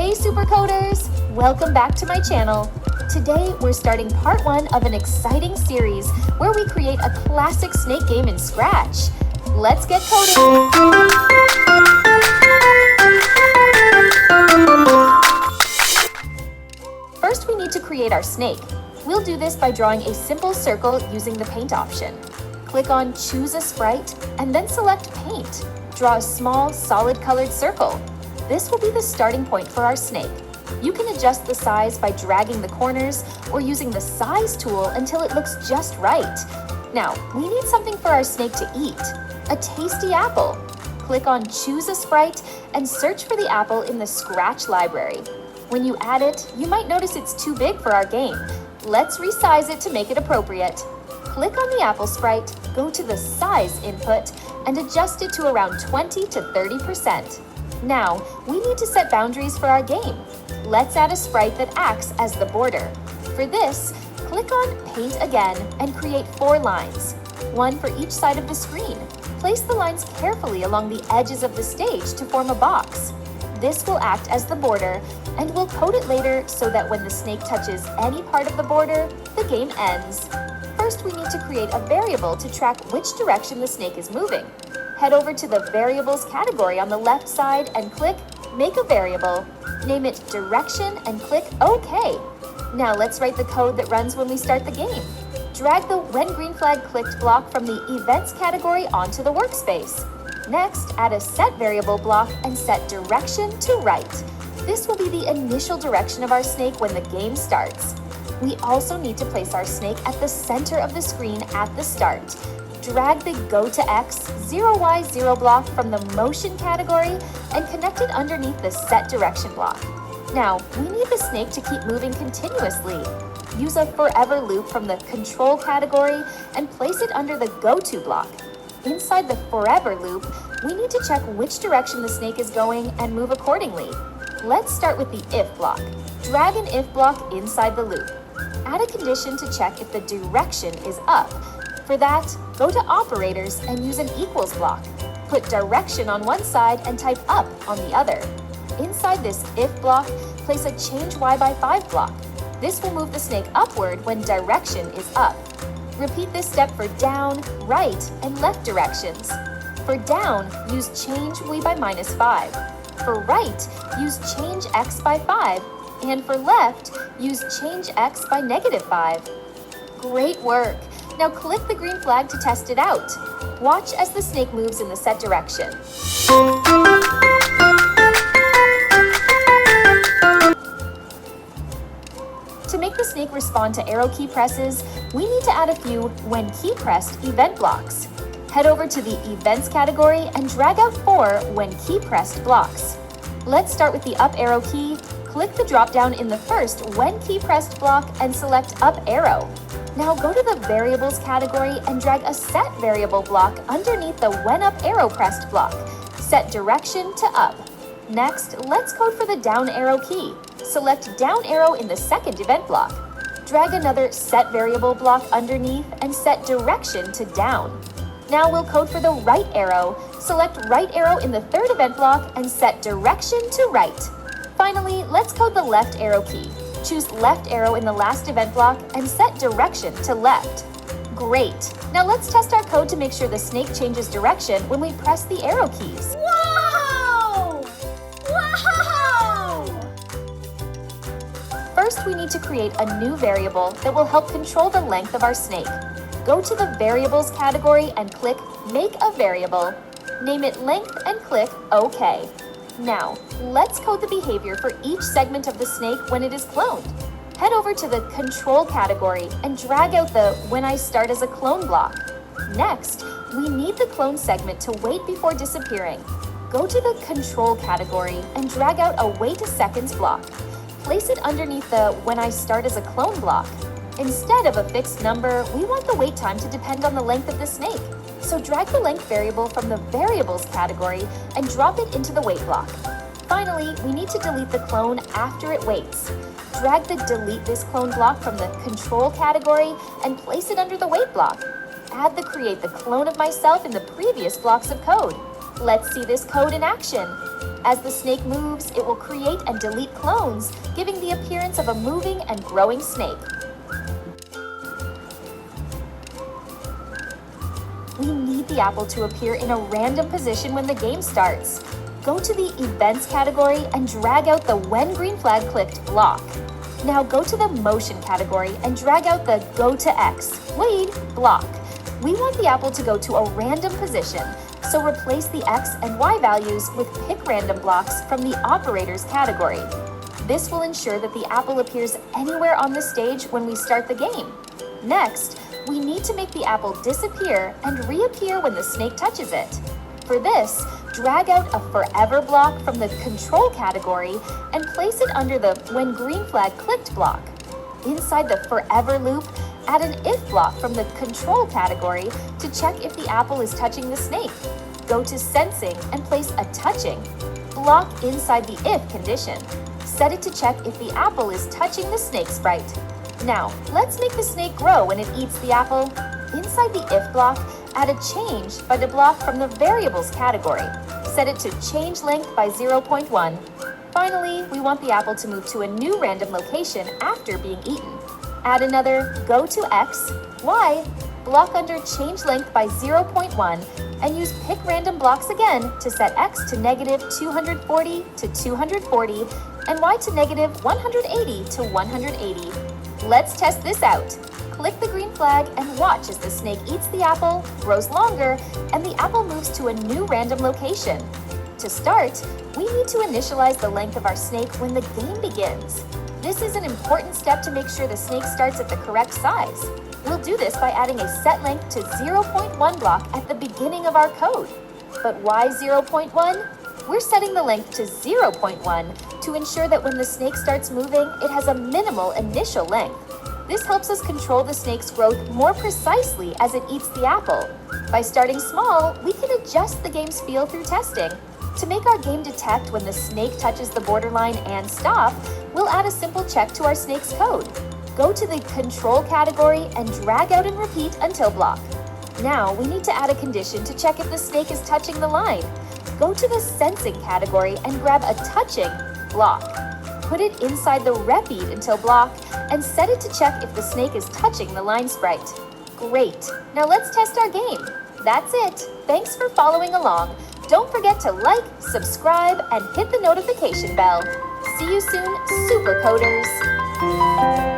Hey Supercoders! Welcome back to my channel. Today we're starting part 1 of an exciting series where we create a classic snake game in Scratch. Let's get coding! First we need to create our snake. We'll do this by drawing a simple circle using the paint option. Click on Choose a Sprite and then select Paint. Draw a small, solid colored circle. This will be the starting point for our snake. You can adjust the size by dragging the corners or using the size tool until it looks just right. Now, we need something for our snake to eat. A tasty apple. Click on Choose a Sprite and search for the apple in the Scratch library. When you add it, you might notice it's too big for our game. Let's resize it to make it appropriate. Click on the apple sprite, go to the size input, and adjust it to around 20 to 30%. Now, we need to set boundaries for our game. Let's add a sprite that acts as the border. For this, click on Paint again and create 4 lines, one for each side of the screen. Place the lines carefully along the edges of the stage to form a box. This will act as the border, and we'll code it later so that when the snake touches any part of the border, the game ends. First, we need to create a variable to track which direction the snake is moving. Head over to the Variables category on the left side and click Make a Variable. Name it Direction and click OK. Now let's write the code that runs when we start the game. Drag the When Green Flag Clicked block from the Events category onto the workspace. Next, add a Set Variable block and set Direction to Right. This will be the initial direction of our snake when the game starts. We also need to place our snake at the center of the screen at the start. Drag the Go to X 0Y0 block from the Motion category and connect it underneath the Set Direction block. Now, we need the snake to keep moving continuously. Use a Forever loop from the Control category and place it under the Go to block. Inside the Forever loop, we need to check which direction the snake is going and move accordingly. Let's start with the If block. Drag an If block inside the loop. Add a condition to check if the direction is up. For that, go to Operators and use an equals block. Put direction on one side and type up on the other. Inside this if block, place a change y by 5 block. This will move the snake upward when direction is up. Repeat this step for down, right, and left directions. For down, use change y by -5. For right, use change x by 5. And for left, use change x by -5. Great work! Now click the green flag to test it out. Watch as the snake moves in the set direction. To make the snake respond to arrow key presses, we need to add a few When Key Pressed event blocks. Head over to the Events category and drag out 4 When Key Pressed blocks. Let's start with the up arrow key. Click the drop-down in the first When Key Pressed block and select Up Arrow. Now go to the Variables category and drag a Set Variable block underneath the When Up Arrow Pressed block. Set Direction to Up. Next, let's code for the Down Arrow key. Select Down Arrow in the second event block. Drag another Set Variable block underneath and set Direction to Down. Now we'll code for the Right Arrow. Select Right Arrow in the third event block and set Direction to Right. Finally, let's code the Left Arrow key. Choose Left Arrow in the last event block and set Direction to Left. Great! Now let's test our code to make sure the snake changes direction when we press the arrow keys. Whoa! Wow! First, we need to create a new variable that will help control the length of our snake. Go to the Variables category and click Make a Variable. Name it Length and click OK. Now, let's code the behavior for each segment of the snake when it is cloned. Head over to the Control category and drag out the When I Start as a Clone block. Next, we need the clone segment to wait before disappearing. Go to the Control category and drag out a Wait a Seconds block. Place it underneath the When I Start as a Clone block. Instead of a fixed number, we want the wait time to depend on the length of the snake. So drag the length variable from the Variables category and drop it into the wait block. Finally, we need to delete the clone after it waits. Drag the Delete This Clone block from the Control category and place it under the wait block. Add the Create the Clone of Myself in the previous blocks of code. Let's see this code in action. As the snake moves, it will create and delete clones, giving the appearance of a moving and growing snake. We need the apple to appear in a random position when the game starts. Go to the Events category and drag out the When Green Flag Clicked block. Now go to the Motion category and drag out the Go to X, Wade block. We want the apple to go to a random position, so replace the X and Y values with Pick Random blocks from the Operators category. This will ensure that the apple appears anywhere on the stage when we start the game. Next, we need to make the apple disappear and reappear when the snake touches it. For this, drag out a Forever block from the Control category and place it under the When Green Flag Clicked block. Inside the Forever loop, add an If block from the Control category to check if the apple is touching the snake. Go to Sensing and place a Touching block inside the If condition. Set it to check if the apple is touching the snake sprite. Now, let's make the snake grow when it eats the apple. Inside the If block, add a Change by the block from the Variables category. Set it to Change Length by 0.1. Finally, we want the apple to move to a new random location after being eaten. Add another Go to X, Y, block under Change Length by 0.1, and use Pick Random blocks again to set X to -240 to 240 and Y to -180 to 180. Let's test this out. Click the green flag and watch as the snake eats the apple, grows longer, and the apple moves to a new random location. To start, we need to initialize the length of our snake when the game begins. This is an important step to make sure the snake starts at the correct size. We'll do this by adding a set length to 0.1 block at the beginning of our code. But why 0.1? We're setting the length to 0.1 to ensure that when the snake starts moving, it has a minimal initial length. This helps us control the snake's growth more precisely as it eats the apple. By starting small, we can adjust the game's feel through testing. To make our game detect when the snake touches the borderline and stop, we'll add a simple check to our snake's code. Go to the Control category and drag out and repeat until block. Now, we need to add a condition to check if the snake is touching the line. Go to the Sensing category and grab a Touching block. Put it inside the Repeat until block and set it to check if the snake is touching the line sprite. Great! Now let's test our game. That's it. Thanks for following along. Don't forget to like, subscribe, and hit the notification bell. See you soon, Super Coders!